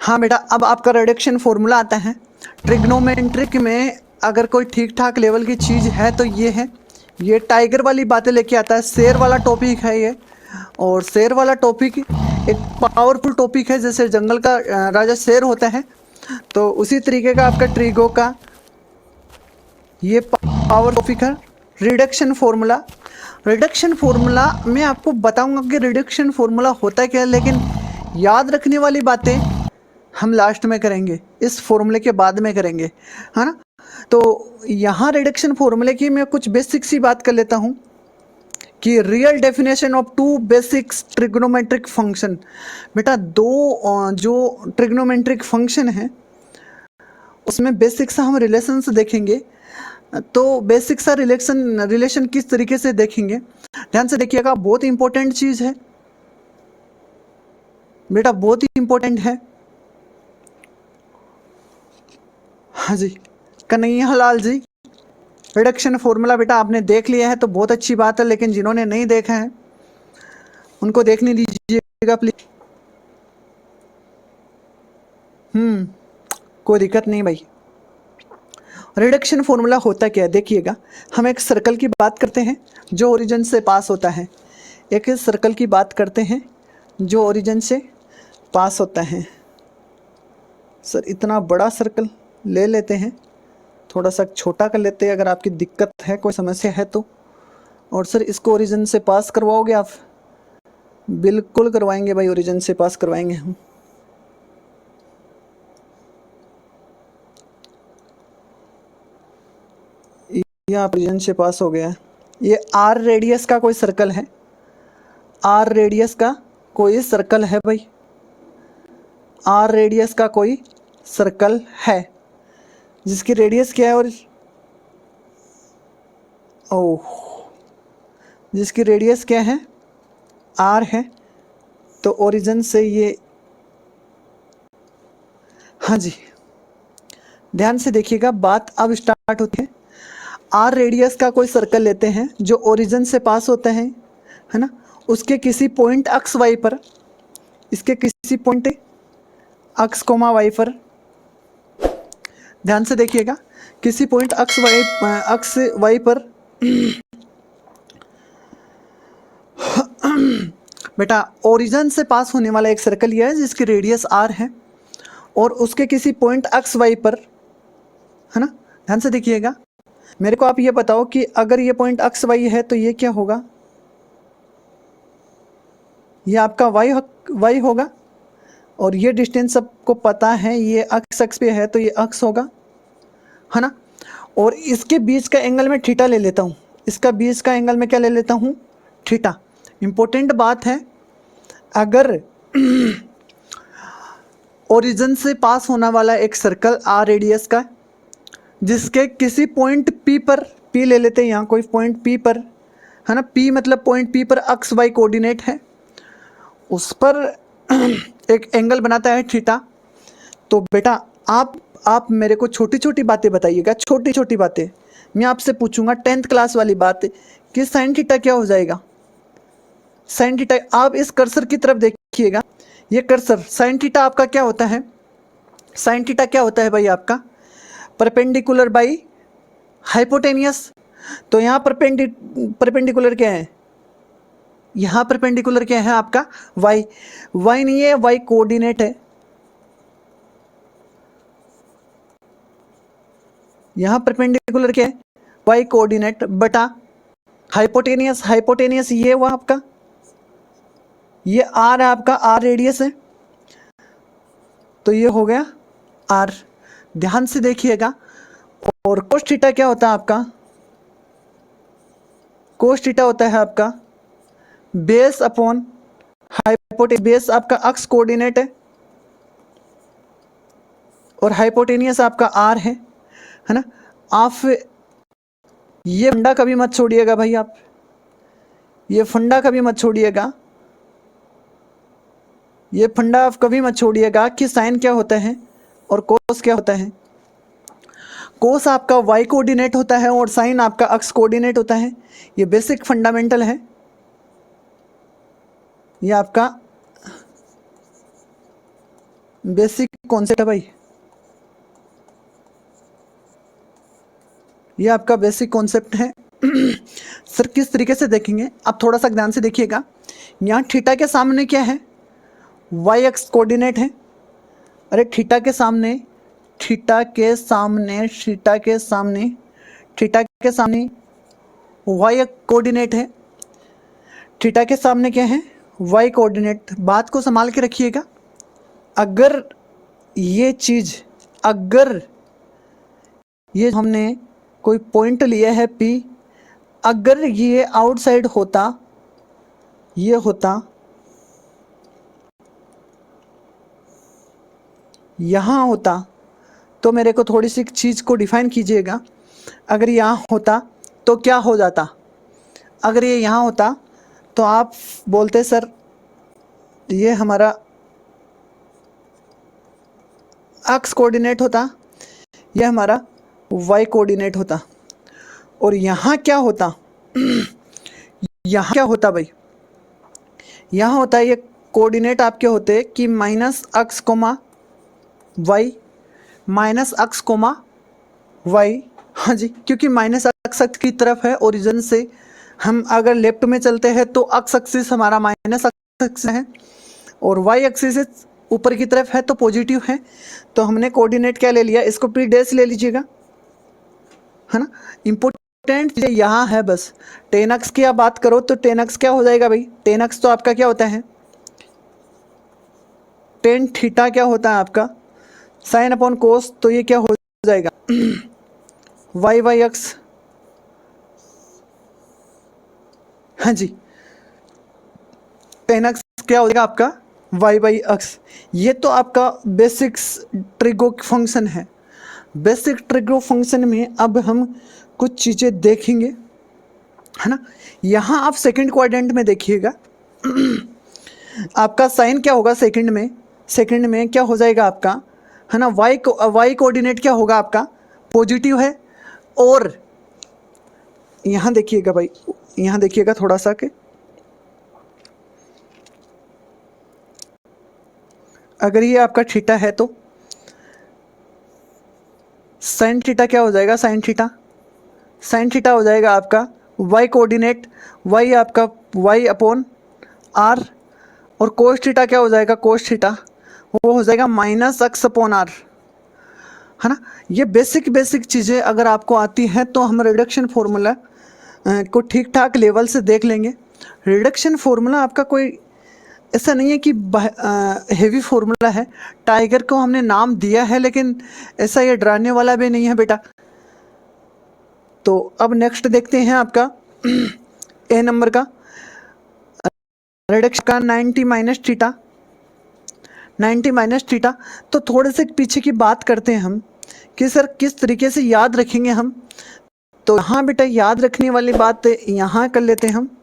हाँ बेटा, अब आपका रिडक्शन फॉर्मूला आता है। ट्रिग्नोमेट्रिक में अगर कोई ठीक ठाक लेवल की चीज़ है तो ये है। ये टाइगर वाली बातें लेके आता है, शेर वाला टॉपिक है ये। और शेर वाला टॉपिक एक पावरफुल टॉपिक है, जैसे जंगल का राजा शेर होता है, तो उसी तरीके का आपका ट्रिगो का ये पावर टॉपिक है। रिडक्शन फॉर्मूला, रिडक्शन फॉर्मूला मैं आपको बताऊंगा कि रिडक्शन फॉर्मूला होता क्या है, लेकिन याद रखने वाली बातें हम लास्ट में करेंगे, इस फॉर्मूले के बाद में करेंगे, है ना। तो यहाँ रिडक्शन फॉर्मूले की मैं कुछ बेसिक सी बात कर लेता हूँ कि real definition of two basics trigonometric function. बेटा दो जो ट्रिग्नोमेट्रिक फंक्शन है उसमें बेसिक सा हम रिलेशंस देखेंगे। तो बेसिक सा रिलेशन किस तरीके से देखेंगे, ध्यान से देखिएगा, बहुत इंपॉर्टेंट चीज़ है बेटा, बहुत ही इंपॉर्टेंट है। हाँ जी कन्हैया लाल जी, रिडक्शन फॉर्मूला बेटा आपने देख लिया है तो बहुत अच्छी बात है, लेकिन जिन्होंने नहीं देखा है उनको देखने दीजिएगा प्लीज। कोई दिक्कत नहीं भाई। रिडक्शन फॉर्मूला होता क्या है देखिएगा, हम एक सर्कल की बात करते हैं जो ओरिजिन से पास होता है। एक सर्कल की बात करते हैं जो ओरिजिन से पास होता है। सर इतना बड़ा सर्कल ले लेते हैं, थोड़ा सा छोटा कर लेते हैं अगर आपकी दिक्कत है, कोई समस्या है तो। और सर इसको ओरिजिन से पास करवाओगे आप? बिल्कुल करवाएंगे भाई, ओरिजिन से पास करवाएंगे हम। ये आप ओरिजिन से पास हो गया है। ये आर रेडियस का कोई सर्कल है, आर रेडियस का कोई सर्कल है भाई, आर रेडियस का कोई सर्कल है जिसकी रेडियस क्या है, और ओह जिसकी रेडियस क्या है, आर है। तो ओरिजिन से ये, हाँ जी ध्यान से देखिएगा, बात अब स्टार्ट होती है। आर रेडियस का कोई सर्कल लेते हैं जो ओरिजिन से पास होता है ना, उसके किसी पॉइंट एक्स वाई पर, इसके किसी पॉइंट एक्स कोमा वाई पर, ध्यान से देखिएगा, किसी पॉइंट एक्स वाई पर बेटा ओरिजिन से पास होने वाला एक सर्कल यह है जिसकी रेडियस आर है, और उसके किसी पॉइंट एक्स वाई पर, है ना। ध्यान से देखिएगा, मेरे को आप ये बताओ कि अगर ये पॉइंट एक्स वाई है तो ये क्या होगा, ये आपका वाई होगा। और ये डिस्टेंस सबको पता है, ये एक्स पे है तो ये एक्स होगा, है ना। और इसके बीच का एंगल मैं थीटा ले लेता हूँ, इसका बीच का एंगल मैं क्या ले लेता हूँ, थीटा। इंपॉर्टेंट बात है, अगर ओरिजिन से पास होने वाला एक सर्कल आर रेडियस का, जिसके किसी पॉइंट पी पर, पी ले लेते हैं यहाँ कोई पॉइंट पी पर, है ना, पी मतलब पॉइंट पी पर एक्स वाई कोऑर्डिनेट है, उस पर एक एंगल बनाता है थीटा। तो बेटा आप मेरे को छोटी छोटी बातें बताइएगा, छोटी छोटी बातें। मैं आपसे पूछूंगा 10th क्लास वाली बात कि साइन थीटा क्या हो जाएगा, साइन थीटा। आप इस कर्सर की तरफ देखिएगा, ये कर्सर साइन थीटा आपका क्या होता है, साइन थीटा क्या होता है भाई आपका, परपेंडिकुलर बाई हाइपोटेनियस। तो यहाँ परपेंडिकुलर क्या है, यहाँ परपेंडिकुलर क्या है आपका, वाई। वाई नहीं है, वाई कोऑर्डिनेट है। यहाँ परपेंडिकुलर क्या है, वाई कोऑर्डिनेट बटा हाइपोटेनियस, हाइपोटेनियस ये हुआ आपका, ये आर है आपका, आर रेडियस है, तो ये हो गया आर। ध्यान से देखिएगा। और कोस थीटा क्या होता है आपका, कोस थीटा होता है आपका बेस अपॉन हाइपोटेनियस, बेस आपका एक्स कोऑर्डिनेट है और हाइपोटेनियस आपका आर है ना। आप ये फंडा कभी मत छोड़िएगा भाई, आप ये फंडा कभी मत छोड़िएगा, ये फंडा आप कभी मत छोड़िएगा कि साइन क्या होता है और कोस क्या होता है। कोस आपका वाई कोऑर्डिनेट होता है और साइन आपका एक्स कोऑर्डिनेट होता है। ये बेसिक फंडामेंटल है, ये आपका बेसिक कॉन्सेप्ट है भाई, ये आपका बेसिक कॉन्सेप्ट है। सर किस तरीके से देखेंगे, आप थोड़ा सा ध्यान से देखिएगा। यहाँ थीटा के सामने क्या है, वाई एक्स कोऑर्डिनेट है। अरे थीटा के सामने, थीटा के सामने, थीटा के सामने, थीटा के सामने वाई कोऑर्डिनेट है। थीटा के सामने क्या है, वाई कोऑर्डिनेट। बात को संभाल के रखिएगा। अगर ये चीज़, अगर ये हमने कोई पॉइंट लिया है P, अगर ये आउटसाइड होता, ये होता यहाँ होता, तो मेरे को थोड़ी सी चीज़ को डिफाइन कीजिएगा। अगर यहाँ होता तो क्या हो जाता, अगर ये यहाँ होता तो आप बोलते सर ये हमारा एक्स कोऑर्डिनेट होता, यह हमारा वाई कोऑर्डिनेट होता। और यहाँ क्या होता, यहाँ क्या होता भाई, यहाँ होता है ये कोऑर्डिनेट आपके होते कि minus x comma y, minus x comma y. हाँ जी, क्योंकि माइनस एक्स की तरफ है ओरिजिन से। हम अगर लेफ्ट में चलते हैं तो एक्स एक्सिस हमारा माइनस एक्सिस है, और वाई एक्सिस ऊपर की तरफ है तो पॉजिटिव है। तो हमने कोऑर्डिनेट क्या ले लिया, इसको पी डैश ले लीजिएगा, है ना। इम्पोर्टेंट यहाँ है बस, टेन एक्स की आप बात करो तो टेन एक्स क्या हो जाएगा भाई, टेन एक्स तो आपका क्या होता है, टेन थीटा क्या होता है आपका साइन अपॉन कोस। तो ये क्या हो जाएगा, वाई वाई एक्स। हाँ जी, टेन एक्स क्या हो जाएगा आपका वाई बाई एक्स। ये तो आपका बेसिक्स ट्रिगो फंक्शन है। बेसिक ट्रिगो फंक्शन में अब हम कुछ चीज़ें देखेंगे, है ना। यहाँ आप सेकंड क्वाड्रेंट में देखिएगा, आपका साइन क्या होगा सेकंड में, सेकंड में क्या हो जाएगा आपका, है ना, वाई कोऑर्डिनेट क्या होगा आपका पॉजिटिव है। और यहाँ देखिएगा भाई, यहाँ देखिएगा थोड़ा सा कि अगर ये आपका थीटा है तो साइन थीटा क्या हो जाएगा, साइन थीटा, साइन थीटा हो जाएगा आपका वाई कोऑर्डिनेट, वाई आपका वाई अपॉन आर। और कोस थीटा क्या हो जाएगा, कोस थीटा वो हो जाएगा माइनस एक्स अपॉन आर, है ना। ये बेसिक चीज़ें अगर आपको आती हैं तो हम रिडक्शन फार्मूला को ठीक ठाक लेवल से देख लेंगे। रिडक्शन फार्मूला आपका कोई ऐसा नहीं है कि हेवी फार्मूला है। टाइगर को हमने नाम दिया है, लेकिन ऐसा ये डराने वाला भी नहीं है बेटा। तो अब नेक्स्ट देखते हैं आपका ए नंबर का रिडक्शन का 90 माइनस थीटा, 90 माइनस थीटा। तो थोड़े से पीछे की बात करते हैं हम कि सर किस तरीके से याद रखेंगे हम। तो यहाँ बेटा याद रखने वाली बात यहाँ कर लेते हैं हम।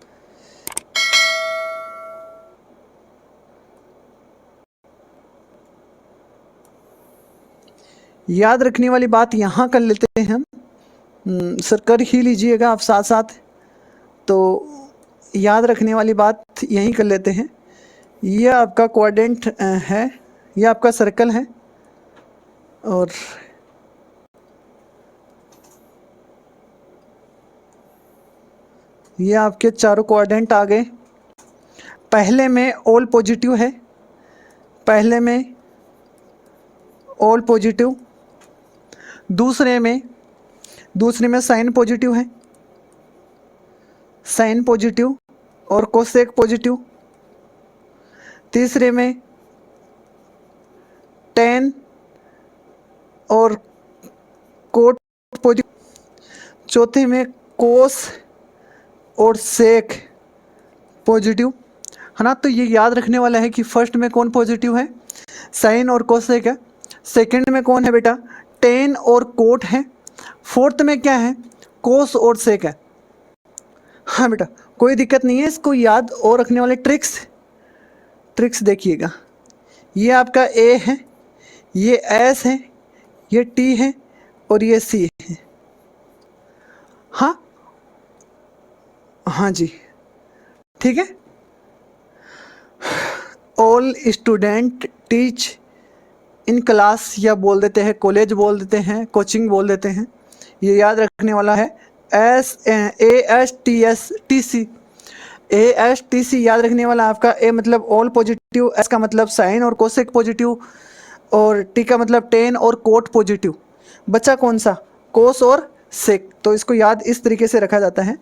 याद रखने वाली बात यहाँ कर लेते हैं हम। सर कर ही लीजिएगा आप साथ साथ। तो याद रखने वाली बात यहीं कर लेते हैं। ये आपका क्वाड्रेंट है, ये आपका सर्कल है, और ये आपके चारों क्वाड्रेंट आ गए। पहले में ऑल पॉजिटिव है, पहले में ऑल पॉजिटिव, दूसरे में साइन पॉजिटिव है, साइन पॉजिटिव और कोसेक पॉजिटिव, तीसरे में टेन और कोट पॉजिटिव, चौथे में कोस और सेक पॉजिटिव, है ना। तो ये याद रखने वाला है कि फर्स्ट में कौन पॉजिटिव है, साइन और कोसेक है। सेकंड में कौन है बेटा, टेन और कोट है। फोर्थ में क्या है, कोस और सेक है। हाँ बेटा कोई दिक्कत नहीं है, इसको याद और रखने वाले ट्रिक्स देखिएगा। ये आपका ए है, ये एस है, ये टी है और ये सी है। हाँ हाँ जी ठीक है। All student teach in class या बोल देते हैं, कॉलेज बोल देते हैं, कोचिंग बोल देते हैं। ये याद रखने वाला है। ASTC, ASTC याद रखने वाला आपका। ए मतलब ऑल पॉजिटिव, एस का मतलब साइन और कोसेक पॉजिटिव, और टी का मतलब टेन और कोट पॉजिटिव। बच्चा कौन सा? कोस और सेक। तो इसको याद इस तरीके से रखा जाता है।